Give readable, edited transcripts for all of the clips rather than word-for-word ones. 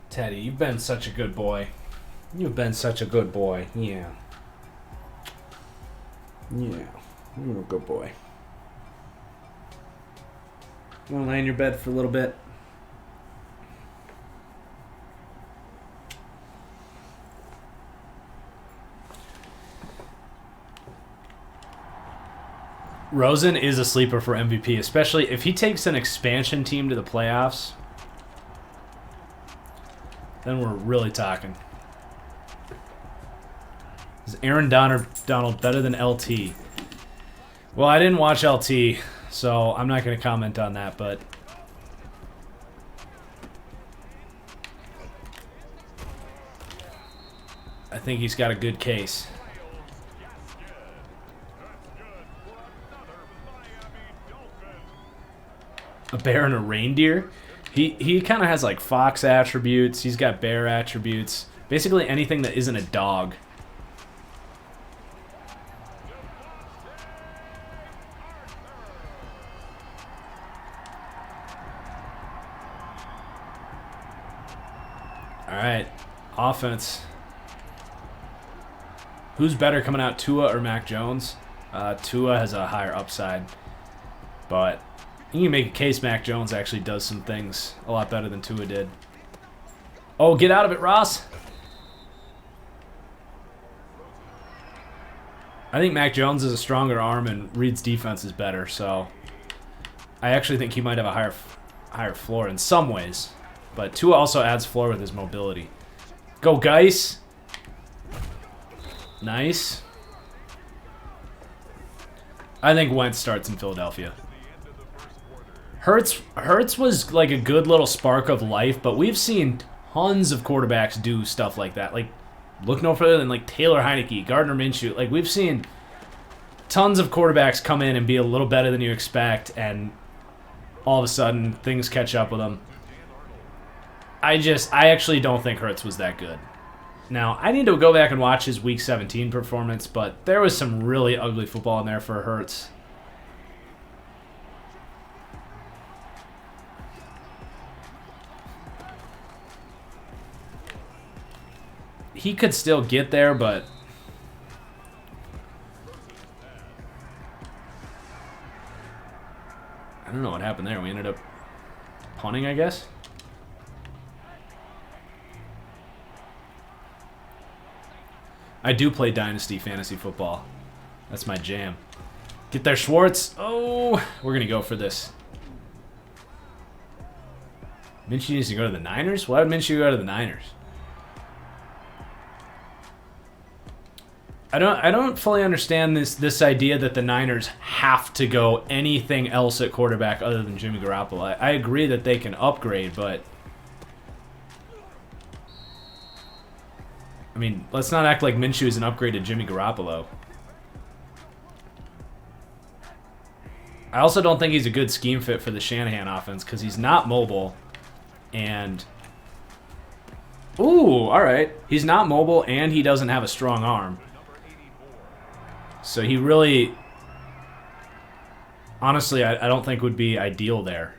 Teddy, you've been such a good boy. You've been such a good boy. Yeah. Yeah. You're a good boy. You want to lay in your bed for a little bit? Rosen is a sleeper for MVP, especially if he takes an expansion team to the playoffs. Then we're really talking. Is Aaron Donald better than LT? Well, I didn't watch LT, so I'm not going to comment on that, but... I think he's got a good case. A bear and a reindeer? He kind of has like fox attributes. He's got bear attributes. Basically anything that isn't a dog. All right, offense. Who's better coming out, Tua or Mac Jones? Tua has a higher upside, but you can make a case Mac Jones actually does some things a lot better than Tua did. Oh, get out of it, Ross. I think Mac Jones is a stronger arm and Reed's defense is better, so I actually think he might have a higher floor in some ways. But Tua also adds floor with his mobility. Go, Geis. Nice. I think Wentz starts in Philadelphia. Hurts was like a good little spark of life, but we've seen tons of quarterbacks do stuff like that. Like, look no further than like Taylor Heineke, Gardner Minshew. Like, we've seen tons of quarterbacks come in and be a little better than you expect, and all of a sudden things catch up with them. I actually don't think Hurts was that good. Now, I need to go back and watch his Week 17 performance, but there was some really ugly football in there for Hurts. He could still get there, but I don't know what happened there. We ended up punting, I guess. I do play Dynasty Fantasy Football. That's my jam. Get there, Schwartz. Oh, we're going to go for this. Minshew needs to go to the Niners? Why would Minshew go to the Niners? I don't fully understand this idea that the Niners have to go anything else at quarterback other than Jimmy Garoppolo. I agree that they can upgrade, but I mean, let's not act like Minshew is an upgrade to Jimmy Garoppolo. I also don't think he's a good scheme fit for the Shanahan offense because he's not mobile and... Ooh, all right. He's not mobile and he doesn't have a strong arm. So he really... Honestly, I don't think would be ideal there.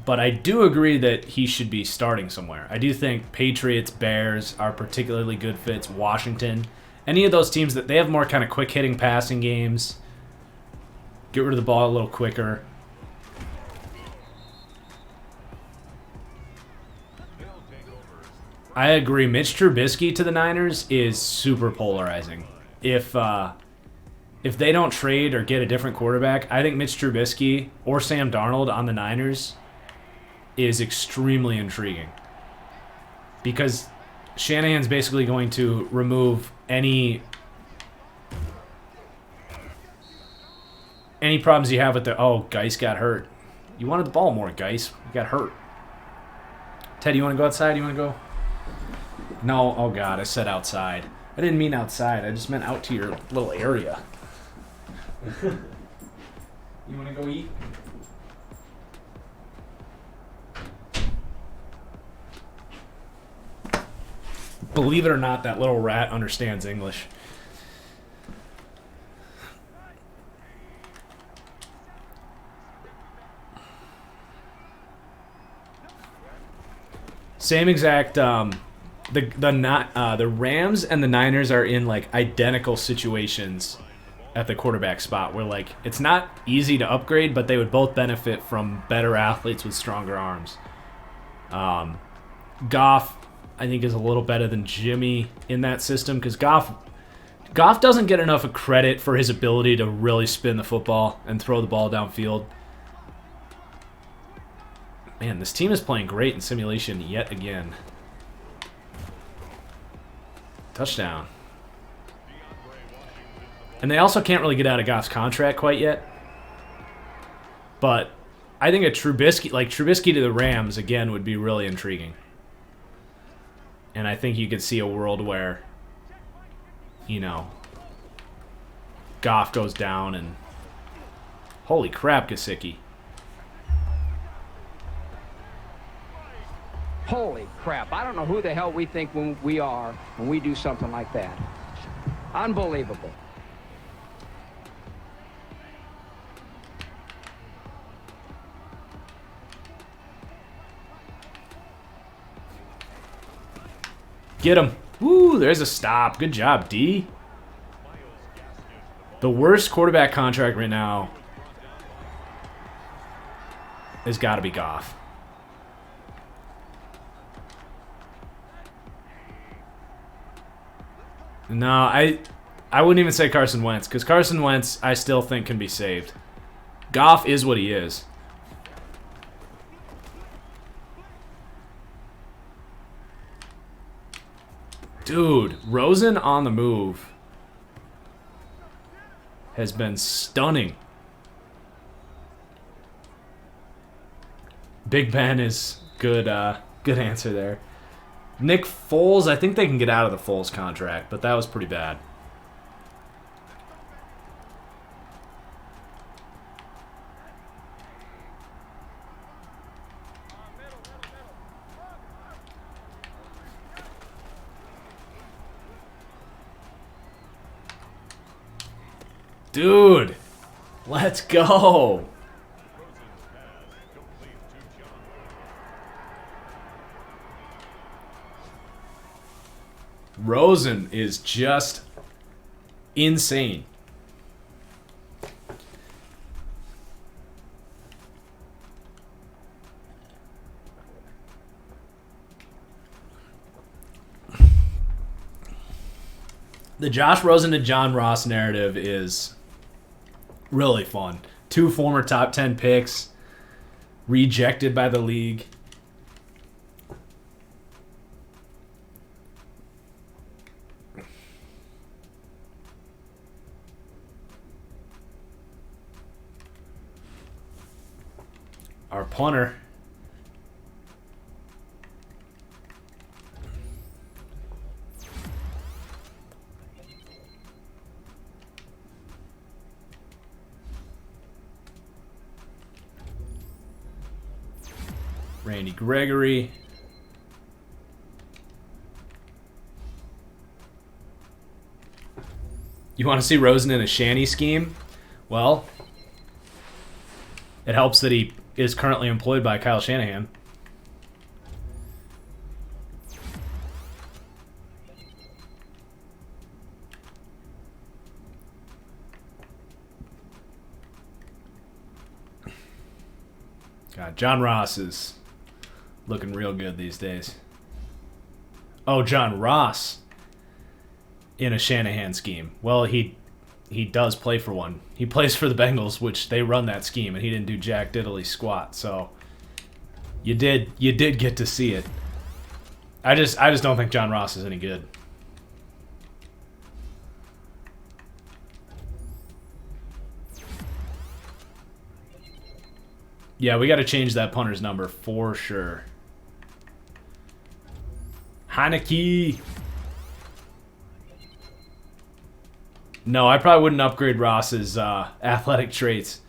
But I do agree that he should be starting somewhere. I do think Patriots, Bears are particularly good fits. Washington. Any of those teams that they have more kind of quick-hitting passing games. Get rid of the ball a little quicker. I agree. Mitch Trubisky to the Niners is super polarizing. If they don't trade or get a different quarterback, I think Mitch Trubisky or Sam Darnold on the Niners is extremely intriguing. Because Shanahan's basically going to remove any problems you have with the... Oh, Geis got hurt. You wanted the ball more, Geis. You got hurt. Ted, you want to go outside? You want to go... No, oh God, I said outside. I didn't mean outside. I just meant out to your little area. You want to go eat? Believe it or not, that little rat understands English. Same exact. The Rams and the Niners are in like identical situations at the quarterback spot, where like it's not easy to upgrade, but they would both benefit from better athletes with stronger arms. Goff, I think, is a little better than Jimmy in that system because Goff doesn't get enough of credit for his ability to really spin the football and throw the ball downfield. Man, this team is playing great in simulation yet again. Touchdown. And they also can't really get out of Goff's contract quite yet. But I think a Trubisky to the Rams, again, would be really intriguing. And I think you could see a world where, you know, Goff goes down and... Holy crap, Gesicki. Holy crap. I don't know who the hell we think we are when we do something like that. Unbelievable. Get him. Woo, there's a stop. Good job, D. The worst quarterback contract right now has got to be Goff. No, I wouldn't even say Carson Wentz, because Carson Wentz I still think can be saved. Goff is what he is. Dude, Rosen on the move has been stunning. Big Ben is good. Good answer there. Nick Foles, I think they can get out of the Foles contract, but that was pretty bad. Dude, let's go. Rosen is just insane. The Josh Rosen to John Ross narrative is really fun. 2 former top 10 picks, rejected by the league. Our punter. Randy Gregory. You want to see Rosen in a shanty scheme? Well, it helps that he is currently employed by Kyle Shanahan. God, John Ross is looking real good these days. Oh, John Ross in a Shanahan scheme. Well, he does play for one. He plays for the Bengals, which they run that scheme, and he didn't do jack diddly squat. So you did get to see it. I just don't think John Ross is any good. Yeah, we got to change that punter's number for sure. Heineke. No, I probably wouldn't upgrade Ross's athletic traits.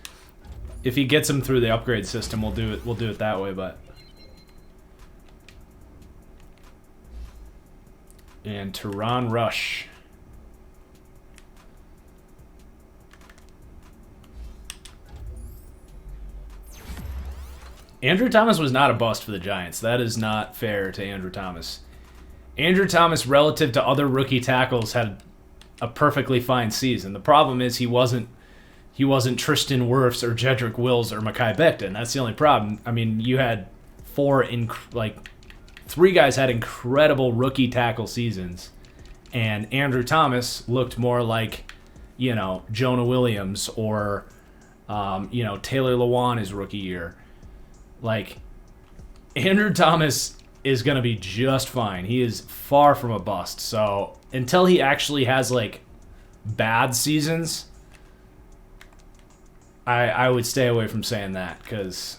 If he gets him through the upgrade system, we'll do it. We'll do it that way. But And Tehran Rush. Andrew Thomas was not a bust for the Giants. That is not fair to Andrew Thomas. Andrew Thomas, relative to other rookie tackles, had a perfectly fine season. The problem is he wasn't Tristan Wirfs or Jedrick Wills or Mekhi Becton. That's the only problem. I mean, you had three guys had incredible rookie tackle seasons, and Andrew Thomas looked more like, Jonah Williams or, Taylor Lewan his rookie year. Like, Andrew Thomas is going to be just fine. He is far from a bust. So until he actually has, bad seasons, I would stay away from saying that, because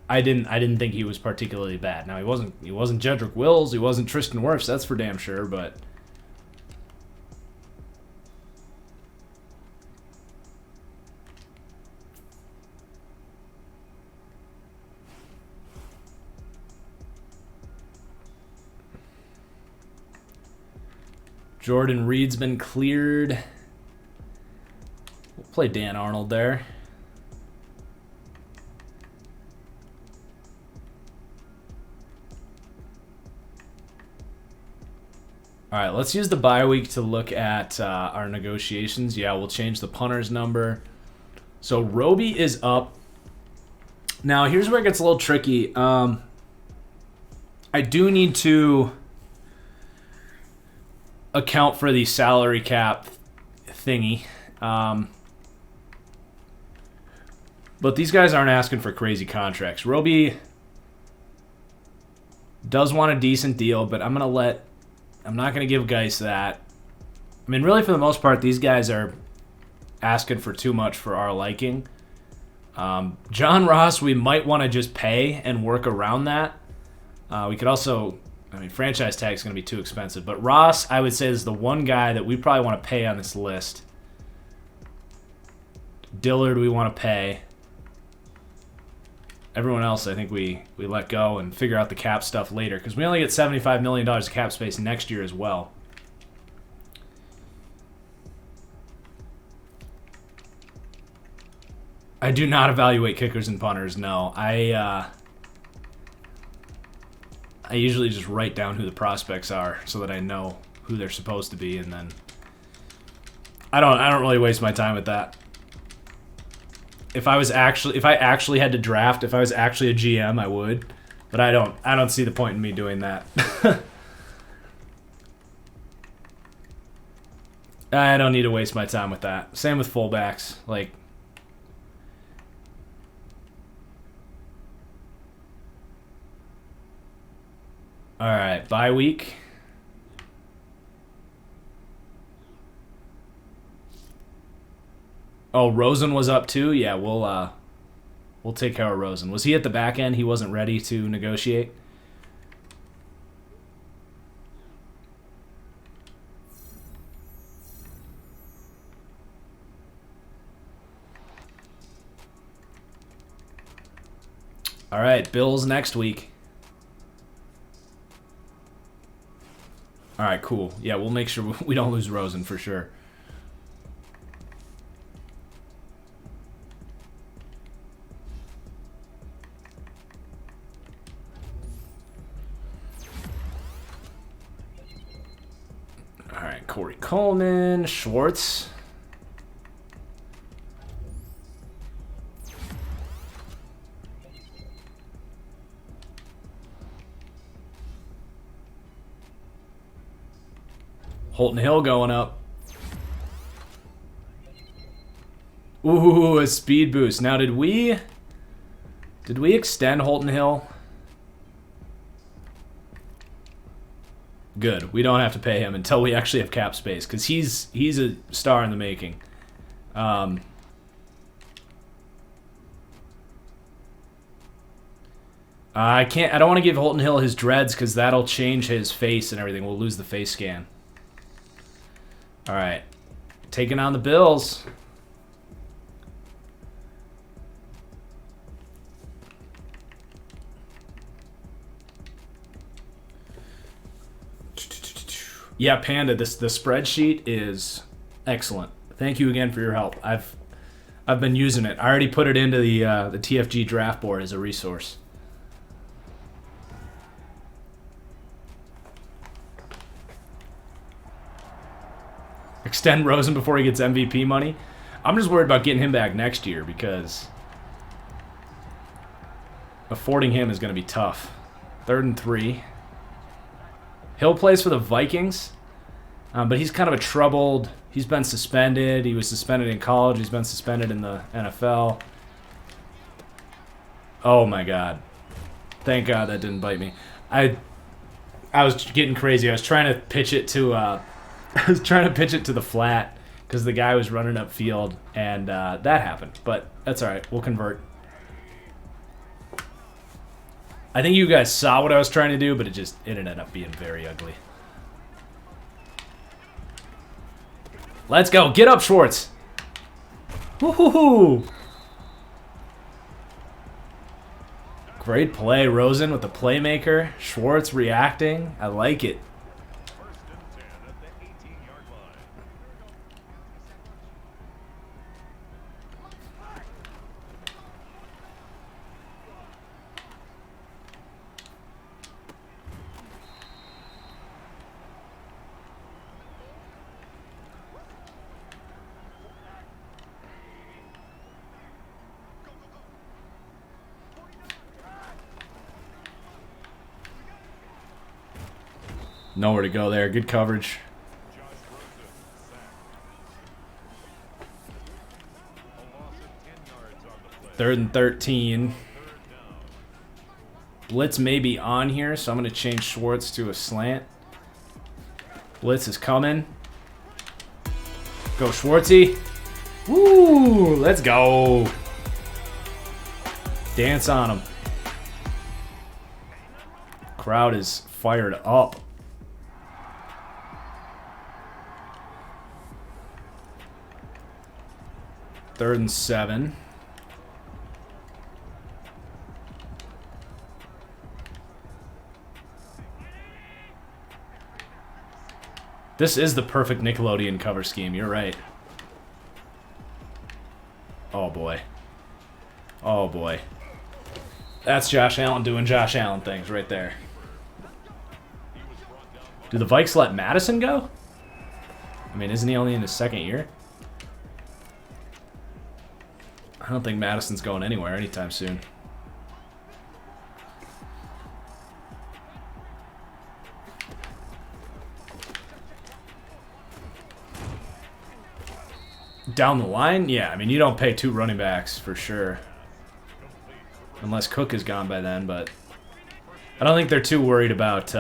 I didn't think he was particularly bad. Now, he wasn't Jedrick Wills, he wasn't Tristan Wirfs, that's for damn sure, but Jordan Reed's been cleared. We'll play Dan Arnold there. All right, let's use the bye week to look at our negotiations. Yeah, we'll change the punter's number. So Roby is up. Now, here's where it gets a little tricky. I do need to account for the salary cap thingy. But these guys aren't asking for crazy contracts. Roby does want a decent deal, but I'm not going to give Geis that. I mean, really, for the most part, these guys are asking for too much for our liking. John Ross, we might want to just pay and work around that. We could also... franchise tag is going to be too expensive. But Ross, I would say, is the one guy that we probably want to pay on this list. Dillard, we want to pay. Everyone else, I think we let go and figure out the cap stuff later, because we only get $75 million of cap space next year as well. I do not evaluate kickers and punters, no. I usually just write down who the prospects are so that I know who they're supposed to be, and then I don't really waste my time with that. If I actually had to draft, if I was actually a GM, I would, but I don't see the point in me doing that. I don't need to waste my time with that. Same with fullbacks, all right, bye week. Oh, Rosen was up too? Yeah, we'll take care of Rosen. Was he at the back end? He wasn't ready to negotiate? All right, Bills next week. All right, cool. Yeah, we'll make sure we don't lose Rosen for sure. All right, Corey Coleman, Schwartz. Holton Hill going up. Ooh, a speed boost. Now, did we extend Holton Hill? Good. We don't have to pay him until we actually have cap space, because he's a star in the making. I don't want to give Holton Hill his dreads, because that'll change his face and everything. We'll lose the face scan. All right, taking on the Bills. Yeah, Panda, the spreadsheet is excellent. Thank you again for your help. I've been using it. I already put it into the TFG draft board as a resource. Extend Rosen before he gets MVP money. I'm just worried about getting him back next year because affording him is going to be tough. 3rd and 3. Hill plays for the Vikings, but he's kind of a troubled. He's been suspended. He was suspended in college. He's been suspended in the NFL. Oh my God! Thank God that didn't bite me. I was getting crazy. I was trying to pitch it to the flat because the guy was running upfield, and that happened. But that's all right. We'll convert. I think you guys saw what I was trying to do, but it ended up being very ugly. Let's go. Get up, Schwartz. Woohoo! Great play, Rosen with the playmaker. Schwartz reacting. I like it. Nowhere to go there. Good coverage. Third and 13. Blitz may be on here, so I'm going to change Schwartz to a slant. Blitz is coming. Go Schwartzy. Woo! Let's go. Dance on him. Crowd is fired up. Third and 7. This is the perfect Nickelodeon cover scheme. You're right. Oh, boy. Oh, boy. That's Josh Allen doing Josh Allen things right there. Do the Vikes let Madison go? I mean, isn't he only in his 2nd year? I don't think Madison's going anywhere anytime soon. Down the line? Yeah, I mean, you don't pay 2 running backs for sure. Unless Cook is gone by then, but I don't think they're too worried about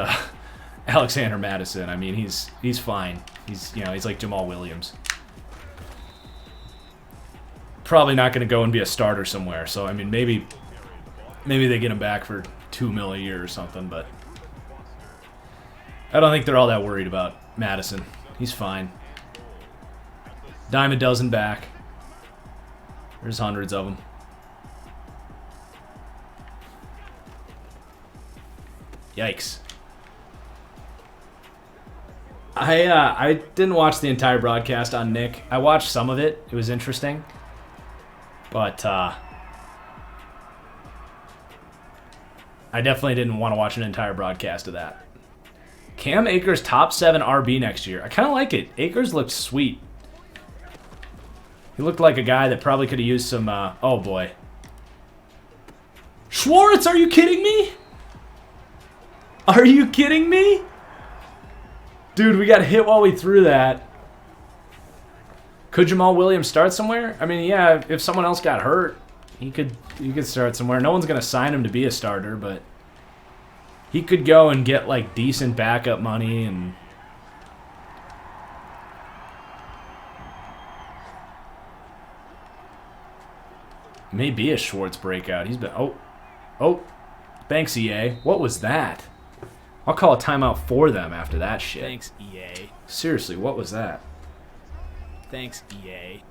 Alexander Madison. I mean, he's fine. He's like Jamal Williams. Probably not going to go and be a starter somewhere. So I mean, maybe they get him back for $2 million a year or something. But I don't think they're all that worried about Madison. He's fine. Dime a dozen back. There's hundreds of them. Yikes. I didn't watch the entire broadcast on Nick. I watched some of it. It was interesting. But I definitely didn't want to watch an entire broadcast of that. Cam Akers top 7 RB next year. I kind of like it. Akers looked sweet. He looked like a guy that probably could have used some... oh, boy. Schwartz, are you kidding me? Are you kidding me? Dude, we got hit while we threw that. Could Jamal Williams start somewhere? I mean, yeah, if someone else got hurt, he could start somewhere. No one's going to sign him to be a starter, but he could go and get, like, decent backup money and... Maybe a Schwartz breakout. He's been... Oh. Thanks, EA. What was that? I'll call a timeout for them after that shit. Thanks, EA. Seriously, what was that? Thanks, EA.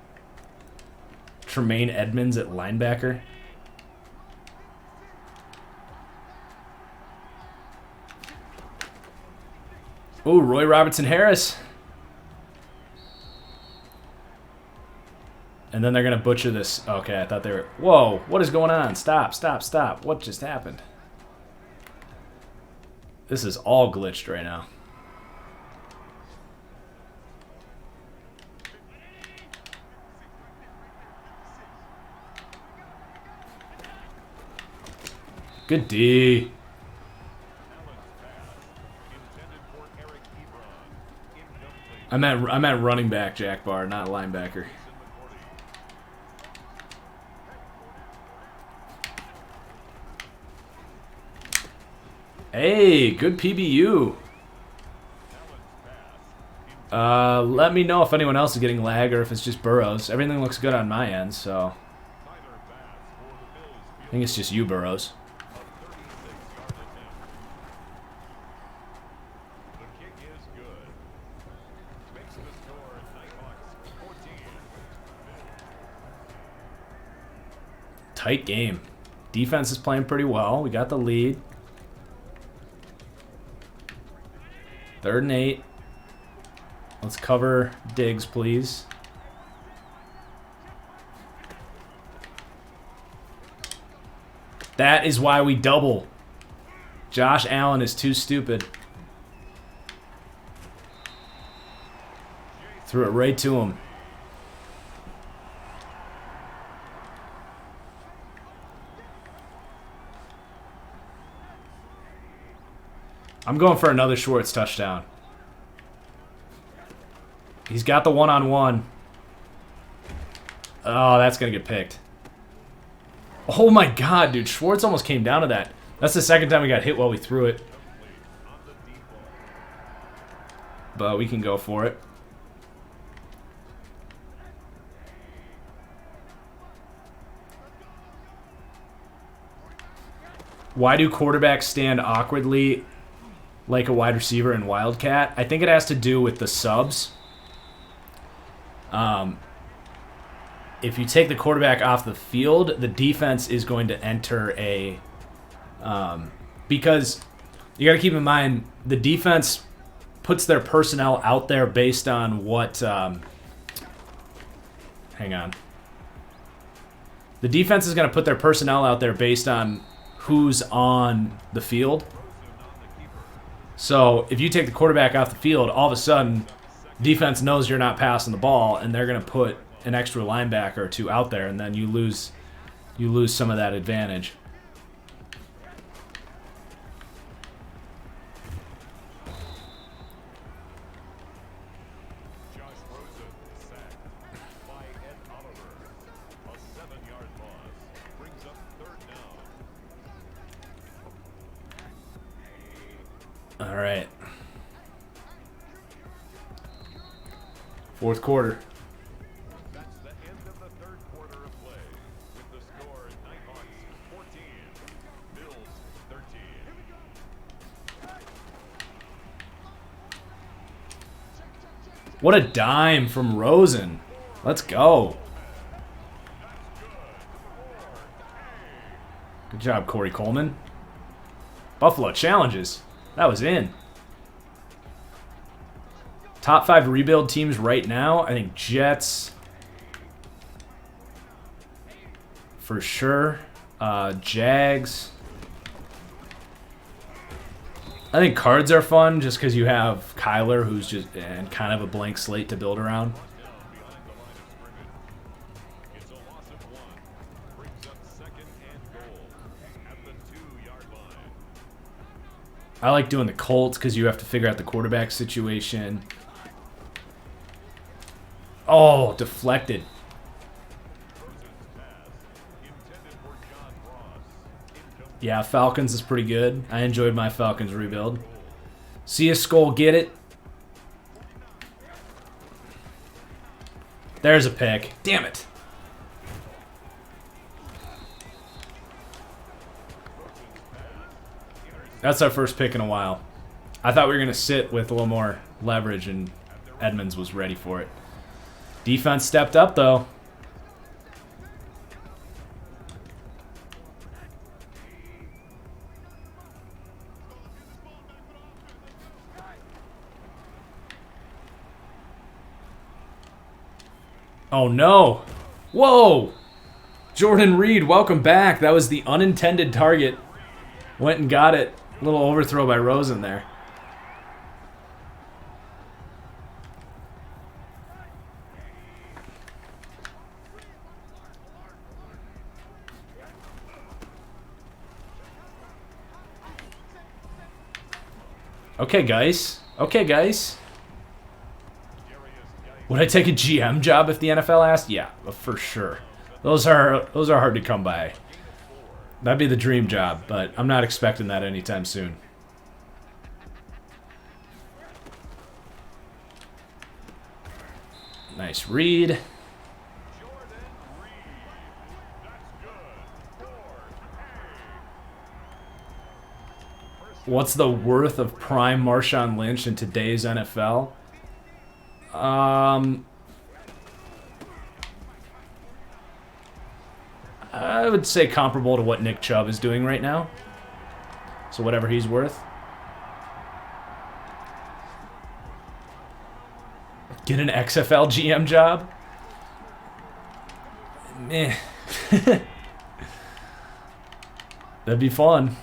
Tremaine Edmonds at linebacker. Ooh, Roy Robertson Harris. And then they're going to butcher this. Okay, I thought they were... Whoa, what is going on? Stop, stop, stop. What just happened? This is all glitched right now. Good D. I meant running back, Jack Barr, not linebacker. Hey, good PBU. Let me know if anyone else is getting lag or if it's just Burrows. Everything looks good on my end, so I think it's just you, Burrows. Tight game. Defense is playing pretty well. We got the lead. 3rd and 8. Let's cover Diggs, please. That is why we double. Josh Allen is too stupid. Threw it right to him. I'm going for another Schwartz touchdown. He's got the one-on-one. Oh, that's going to get picked. Oh my god, dude. Schwartz almost came down to that. That's the second time we got hit while we threw it. But we can go for it. Why do quarterbacks stand awkwardly like a wide receiver in Wildcat? I think it has to do with the subs. If you take the quarterback off the field, the defense is going to enter a... because you got to keep in mind, the defense puts their personnel out there based on what... hang on. The defense is going to put their personnel out there based on who's on the field. So if you take the quarterback off the field, all of a sudden, defense knows you're not passing the ball, and they're going to put an extra linebacker or two out there, and then you lose some of that advantage. All right. 4th quarter. That's the end of the 3rd quarter of play, with the score Nighthawks 14, Bills 13. What a dime from Rosen. Let's go. Good job, Corey Coleman. Buffalo challenges. That was in. Top 5 rebuild teams right now. I think Jets. For sure. Jags. I think Cards are fun just because you have Kyler, who's just and kind of a blank slate to build around. It's a loss of 1. Brings up 2nd and goal at the 2-yard line. I like doing the Colts because you have to figure out the quarterback situation. Oh, deflected. Yeah, Falcons is pretty good. I enjoyed my Falcons rebuild. See a skull, get it? There's a pick. Damn it. That's our first pick in a while. I thought we were going to sit with a little more leverage, and Edmonds was ready for it. Defense stepped up, though. Oh, no. Whoa. Jordan Reed, welcome back. That was the unintended target. Went and got it. A little overthrow by Rosen there. Okay, guys. Okay, guys. Would I take a GM job if the NFL asked? Yeah, for sure. Those are hard to come by. That'd be the dream job, but I'm not expecting that anytime soon. Nice read. What's the worth of prime Marshawn Lynch in today's NFL? I would say comparable to what Nick Chubb is doing right now. So whatever he's worth. Get an XFL GM job? Meh. That'd be fun.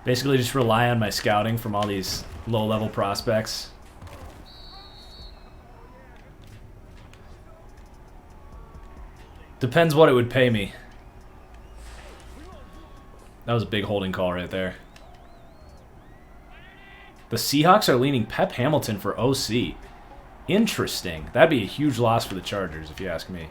Basically just rely on my scouting from all these low-level prospects. Depends what it would pay me. That was a big holding call right there. The Seahawks are leaning Pep Hamilton for OC. Interesting. That'd be a huge loss for the Chargers, if you ask me.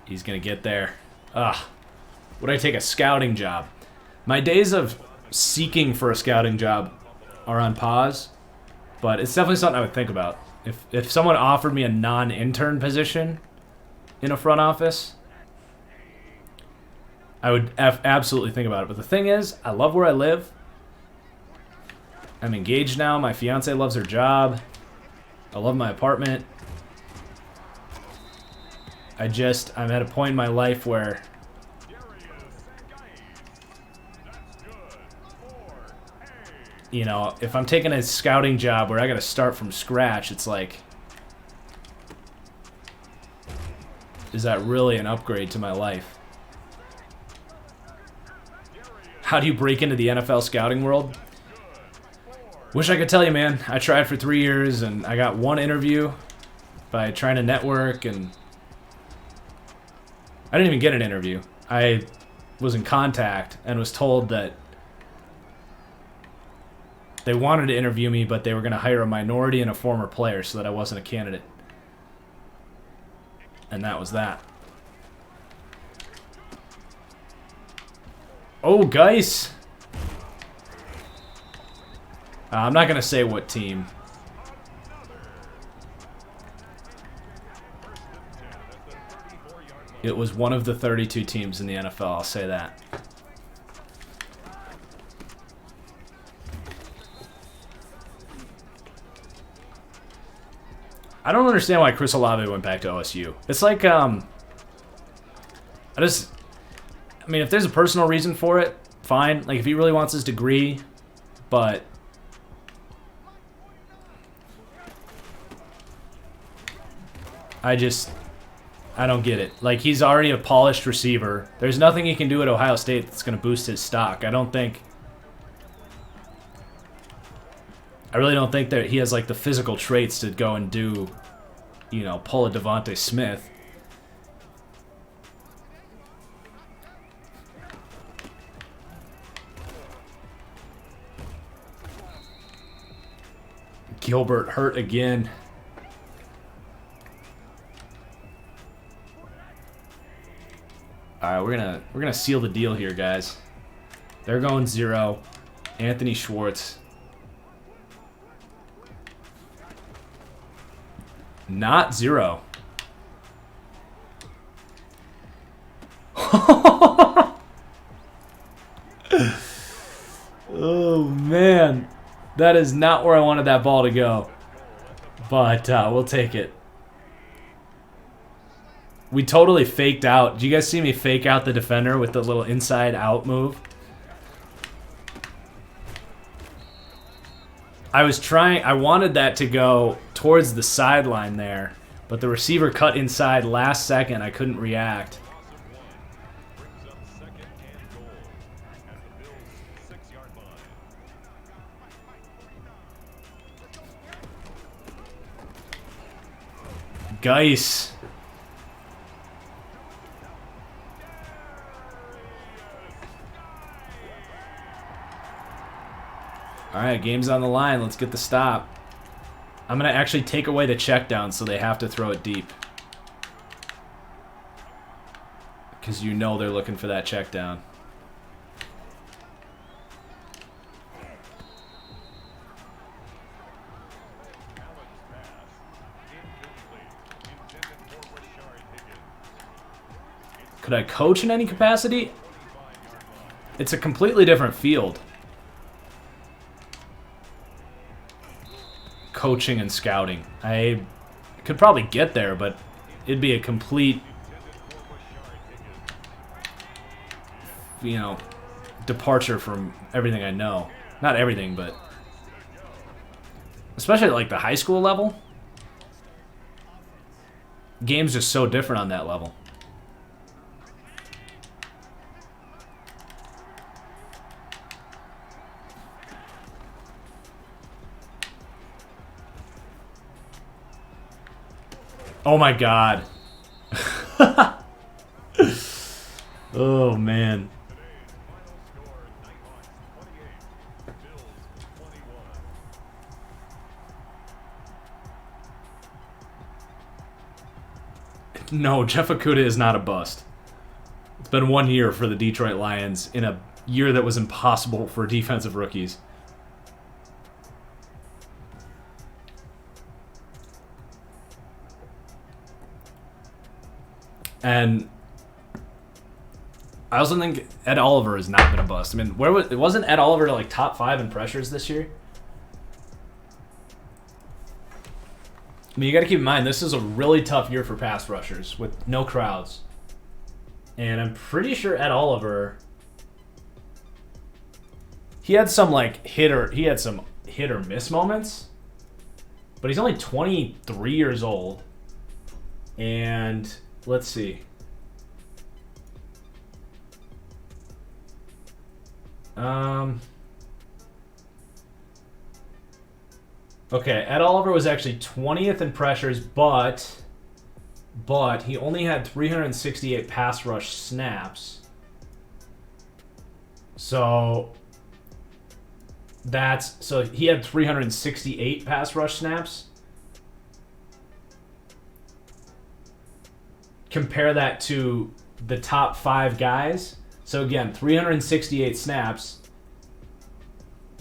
He's going to get there. Would I take a scouting job? My days of seeking for a scouting job are on pause, but it's definitely something I would think about. If someone offered me a non-intern position in a front office, I would absolutely think about it. But the thing is, I love where I live. I'm engaged now. My fiance loves her job. I love my apartment. I'm at a point in my life where you know, if I'm taking a scouting job where I got to start from scratch, it's like, is that really an upgrade to my life? How do you break into the NFL scouting world? Wish I could tell you, man. I tried for 3 years and I got one interview by trying to network, and I didn't even get an interview. I was in contact and was told that they wanted to interview me, but they were going to hire a minority and a former player so that I wasn't a candidate. And that was that. Oh, Geis! I'm not going to say what team. It was one of the 32 teams in the NFL, I'll say that. I don't understand why Chris Olave went back to OSU. It's like, I mean, if there's a personal reason for it, fine. Like, if he really wants his degree, but I don't get it. Like, he's already a polished receiver. There's nothing he can do at Ohio State that's going to boost his stock. I really don't think that he has, like, the physical traits to go and do, you know, pull a Devontae Smith. Gilbert hurt again. All right, we're gonna seal the deal here, guys. They're going 0. Anthony Schwartz. Not 0. Oh That is not where I wanted that ball to go. But we'll take it. We totally faked out. Did you guys see me fake out the defender with the little inside out move? I wanted that to go towards the sideline there, but the receiver cut inside last second. I couldn't react. Brings up second and goal at the Bills' 6-yard line. Geis. Alright, game's on the line. Let's get the stop. I'm going to actually take away the check down so they have to throw it deep. Because you know they're looking for that check down. Could I coach in any capacity? It's a completely different field. Coaching and scouting. I could probably get there, but it'd be a complete, departure from everything I know. Not everything, but especially at like the high school level. Game's just so different on that level. Oh my god. Oh man. No, Jeff Okudah is not a bust. It's been 1 year for the Detroit Lions in a year that was impossible for defensive rookies. And I also think Ed Oliver has not been a bust. I mean, wasn't Ed Oliver like top 5 in pressures this year? I mean, you got to keep in mind this is a really tough year for pass rushers with no crowds, and I'm pretty sure Ed Oliver he had some hit or miss moments, but he's only 23 years old, and let's see. Okay, Ed Oliver was actually 20th in pressures, but he only had 368 pass rush snaps. So he had 368 pass rush snaps. Compare that to the top 5 guys. So again, 368 snaps,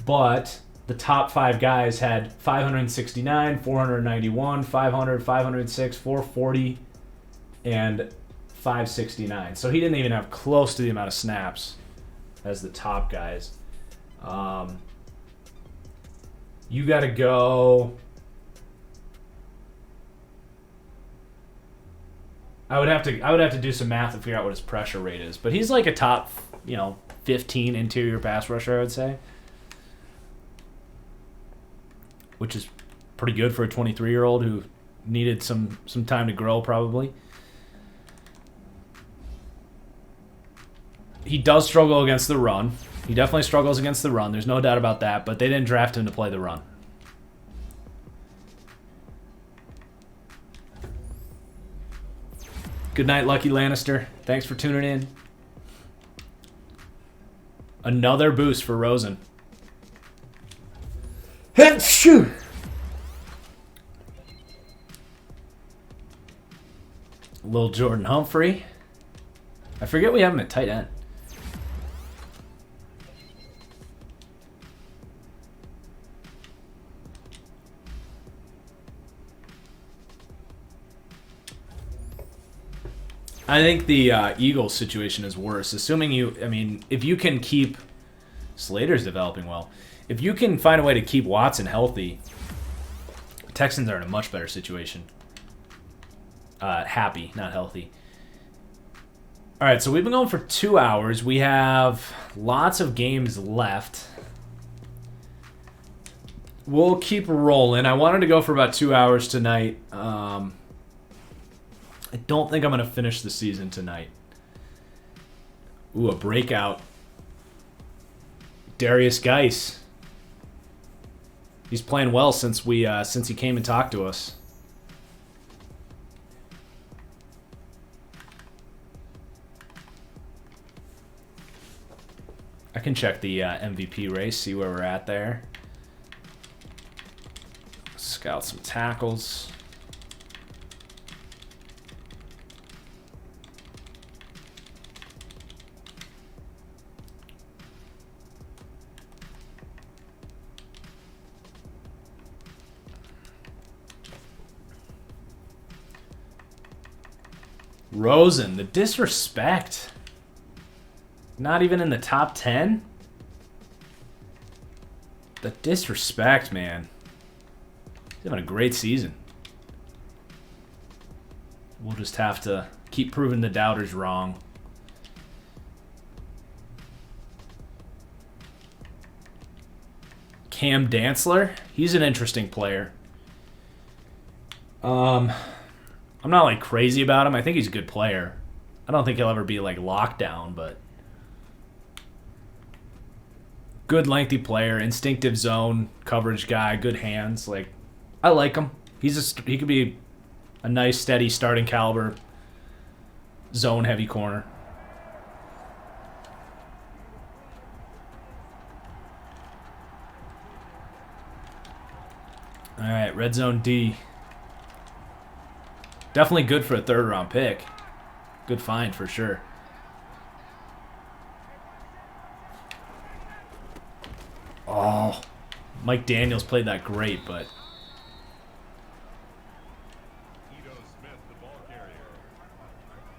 but the top 5 guys had 569, 491, 500, 506, 440, and 569. So he didn't even have close to the amount of snaps as the top guys. You got to go. I would have to do some math to figure out what his pressure rate is, but he's like a top, 15 interior pass rusher, I would say, which is pretty good for a 23-year-old who needed some time to grow, probably. He does struggle against the run. He definitely struggles against the run. There's no doubt about that, but they didn't draft him to play the run. Good night, Lucky Lannister. Thanks for tuning in. Another boost for Rosen. Little Jordan Humphrey. I forget we have him at tight end. I think the Eagles situation is worse. Assuming if you can keep Slater's developing well. If you can find a way to keep Watson healthy, Texans are in a much better situation. Happy, not healthy. All right, so we've been going for 2 hours. We have lots of games left. We'll keep rolling. I wanted to go for about 2 hours tonight. I don't think I'm going to finish the season tonight. Ooh, a breakout. Darius Geis. He's playing well since he came and talked to us. I can check the MVP race, see where we're at there. Scout some tackles. Rosen, the disrespect. Not even in the top 10? The disrespect, man. He's having a great season. We'll just have to keep proving the doubters wrong. Cam Dantzler, he's an interesting player. I'm not like crazy about him. I think he's a good player. I don't think he'll ever be like lockdown, but good lengthy player, instinctive zone coverage guy, good hands. Like, I like him. He could be a nice, steady, starting caliber zone heavy corner. All right, red zone D. Definitely good for a third-round pick. Good find for sure. Oh, Mike Daniels played that great, but Ito Smith, the ball carrier.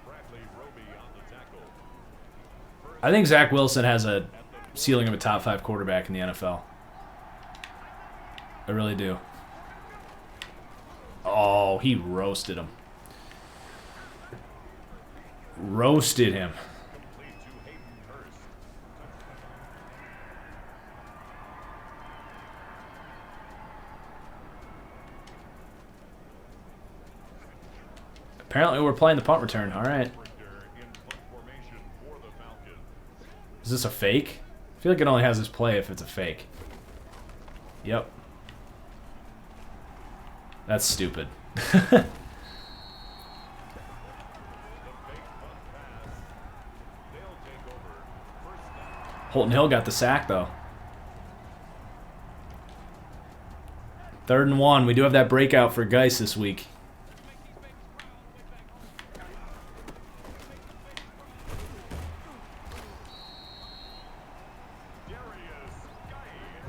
Bradley Roby on the tackle. I think Zach Wilson has a ceiling of a top 5 quarterback in the NFL. I really do. Oh, he roasted him. Roasted him. Complete to Hayden Hurst. Apparently we're playing the punt return. All right. Sprinter in punt formation for the Falcons. Is this a fake? I feel like it only has this play if it's a fake. Yep. That's stupid. Holton Hill got the sack, though. 3rd and 1. We do have that breakout for Geis this week.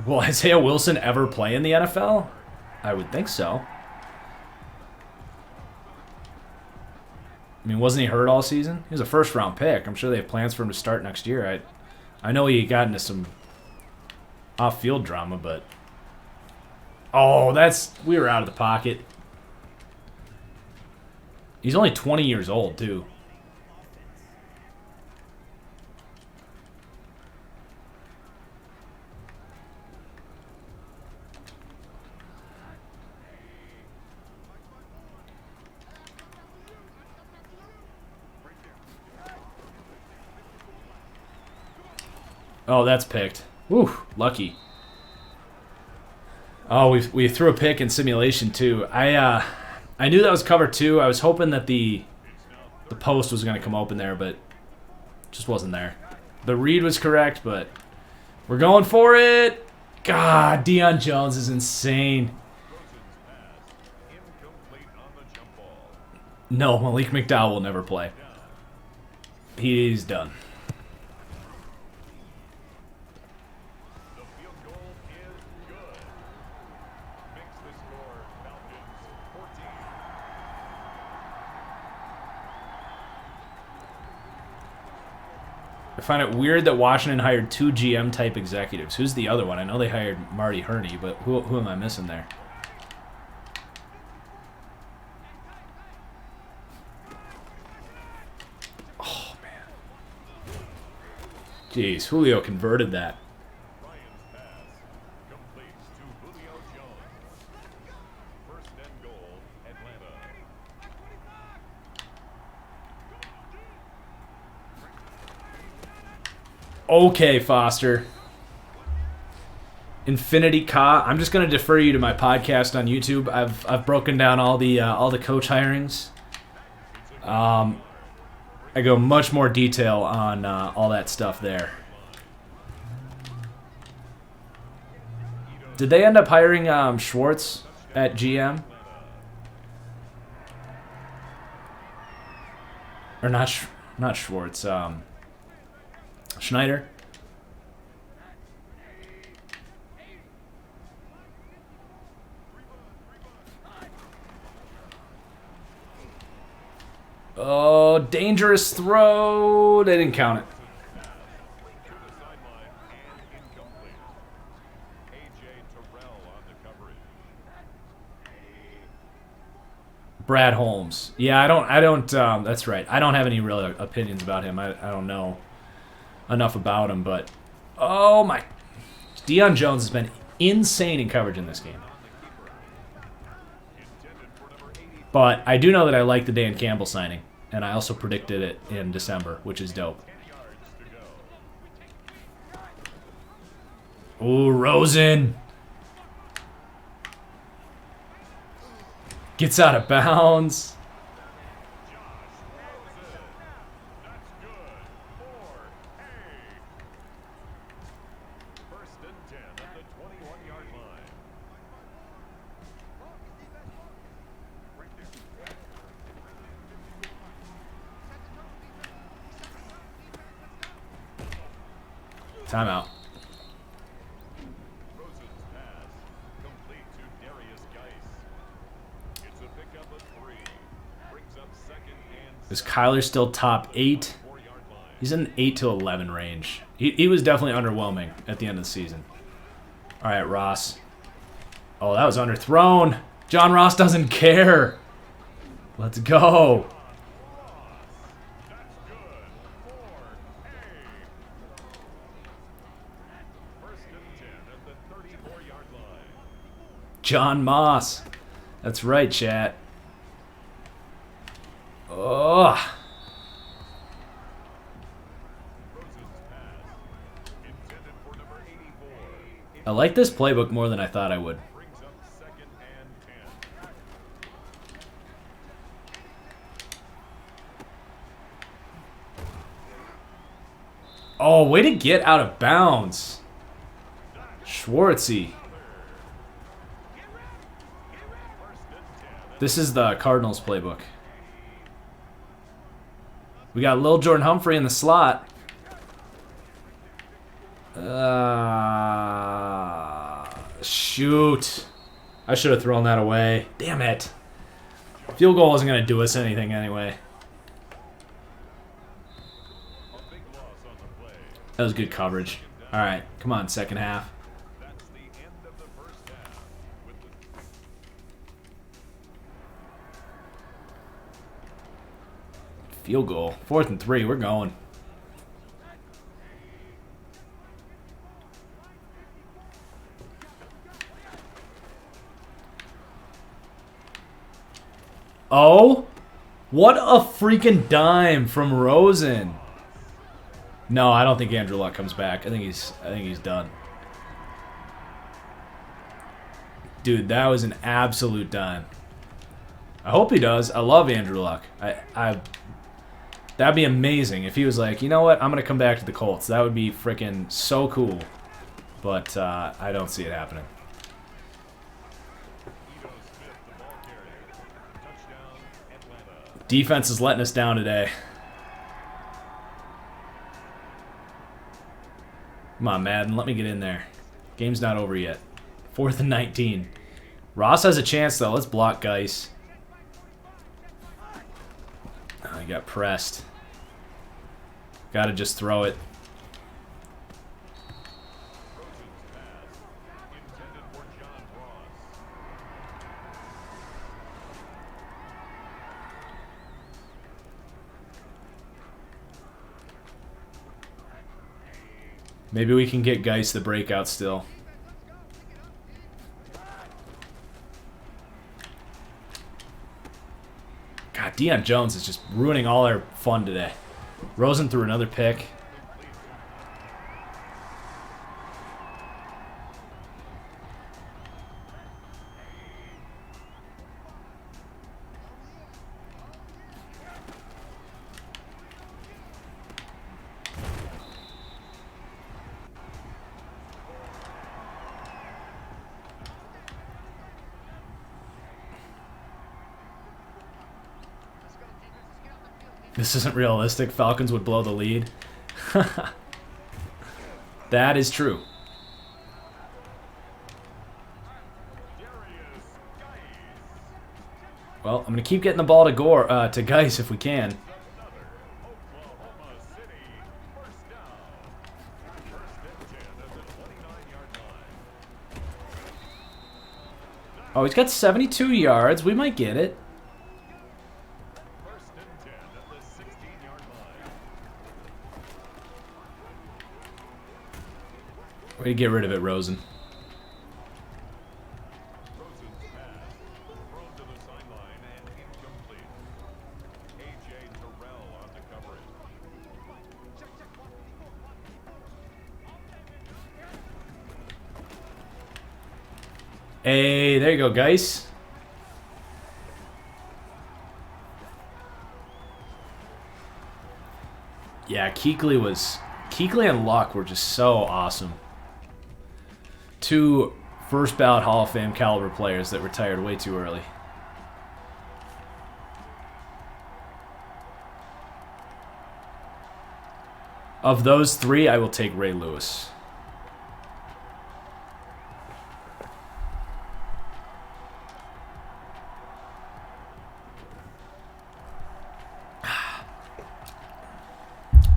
Will Isaiah Wilson ever play in the NFL? I would think so. I mean, wasn't he hurt all season? He was a first-round pick. I'm sure they have plans for him to start next year. I know he got into some off-field drama, but... Oh, we were out of the pocket. He's only 20 years old, too. Oh, that's picked. Whew, lucky. Oh, we threw a pick in simulation too. I knew that was cover 2. I was hoping that the post was going to come open there, but just wasn't there. The read was correct, but we're going for it. God, Deion Jones is insane. No, Malik McDowell will never play. He's done. I find it weird that Washington hired 2 GM-type executives. Who's the other one? I know they hired Marty Herney, but who am I missing there? Oh, man. Jeez, Julio converted that. Ryan's pass completes to Julio Jones. First and goal, Atlanta. Okay, Foster. Infinity Ka. I'm just gonna defer you to my podcast on YouTube. I've broken down all the coach hirings. I go much more detail on all that stuff there. Did they end up hiring Schwartz at GM? Or not Schwartz. Schneider. Oh, dangerous throw. They didn't count it. To the sideline and incomplete. A.J. Terrell on the coverage. Brad Holmes. Yeah, I don't, that's right. I don't have any real opinions about him. I don't know enough about him, but, oh my. Deion Jones has been insane in coverage in this game. But I do know that I like the Dan Campbell signing, and I also predicted it in December, which is dope. 10 yards to go. Ooh, Rosen. Gets out of bounds. That's good for Hay. First and 10 at the 21-yard line. Timeout. Rosen's pass complete to Darius Geis. It's a pickup of 3. Brings up second and Is Kyler still top 8? 4-yard line. He's in the 8 to 11 range. He was definitely underwhelming at the end of the season. All right, Ross. Oh, that was underthrown. John Ross doesn't care. Let's go. That's good for Hay. First and 10 at the 34-yard line. John Moss. That's right, chat. Oh. Rosen's pass intended for number 84. I like this playbook more than I thought I would. Brings up second and 10. Oh, way to get out of bounds. Schwartzy. This is the Cardinals playbook. We got Lil Jordan Humphrey in the slot. Shoot. I should have thrown that away. Damn it. Field goal wasn't going to do us anything anyway. A big loss on the play. That was good coverage. All right, come on, second half. That's the end of the first half. With the Field goal. 4th and 3, we're going. Oh, what a freaking dime from Rosen. No, I don't think Andrew Luck comes back. I think he's done. Dude, that was an absolute dime. I hope he does. I love Andrew Luck. That'd be amazing if he was like, you know what, I'm gonna come back to the Colts. That would be freaking so cool. But I don't see it happening. Defense is letting us down today. Come on, Madden. Let me get in there. Game's not over yet. 4th and 19. Ross has a chance, though. Let's block Geis. Oh, he got pressed. Gotta just throw it. Maybe we can get Geis the breakout still. God, Deion Jones is just ruining all our fun today. Rosen threw another pick. This isn't realistic. Falcons would blow the lead. That is true. Well, I'm gonna keep getting the ball to Geis if we can. Oklahoma City, first down. First and 10 at the 29-yard line. Oh, he's got 72 yards. We might get it. First and 10 at the 16-yard line. Way to get rid of it, Rosen. Rosen's pass thrown to the sideline and incomplete. A.J. Terrell on the coverage. Hey, there you go, Geis. Yeah, Kuechly and Luck were just so awesome. Two first ballot Hall of Fame caliber players that retired way too early. Of those three, I will take Ray Lewis.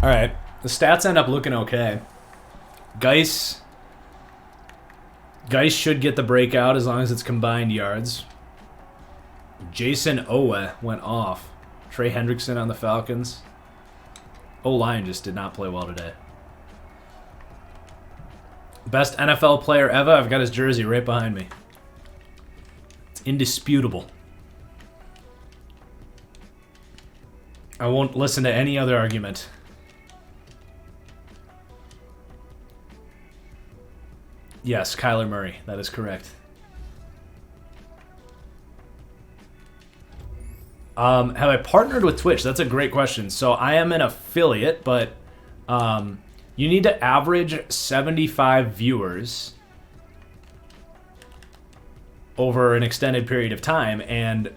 All right, the stats end up looking okay. Geis should get the breakout as long as it's combined yards. Jason Owe went off. Trey Hendrickson on the Falcons. O-line just did not play well today. Best NFL player ever. I've got his jersey right behind me. It's indisputable. I won't listen to any other argument. Yes, Kyler Murray. That is correct. Have I partnered with Twitch? That's a great question. So I am an affiliate, but you need to average 75 viewers over an extended period of time, and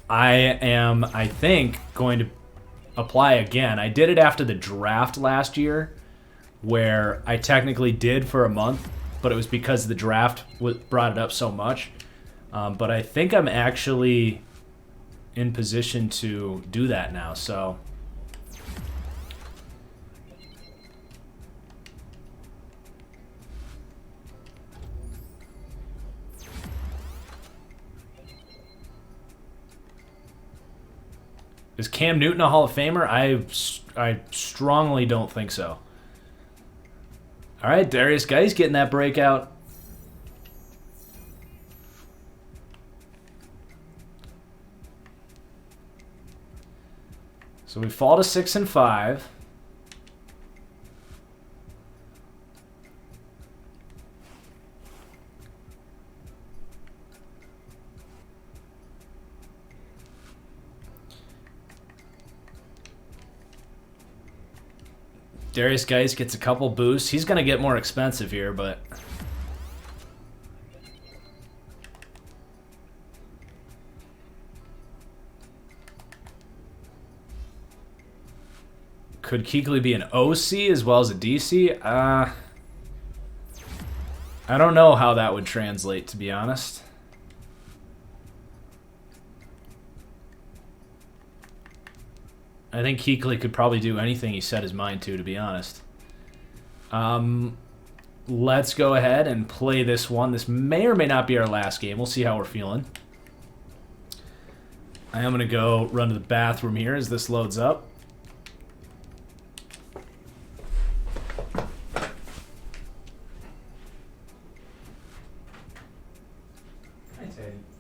I am, I think, going to apply again. I did it after the draft last year, where I technically did for a month, but it was because the draft brought it up so much. But I think I'm actually in position to do that now, so is Cam Newton a Hall of Famer? I strongly don't think so. All right, Darius Geis getting that breakout. So we fall to 6-5. Darius Geis gets a couple boosts. He's going to get more expensive here, but could Kuechly be an OC as well as a DC? I don't know how that would translate, to be honest. I think Kuechly could probably do anything he set his mind to be honest. Let's go ahead and play this one. This may or may not be our last game. We'll see how we're feeling. I am going to go run to the bathroom here as this loads up. and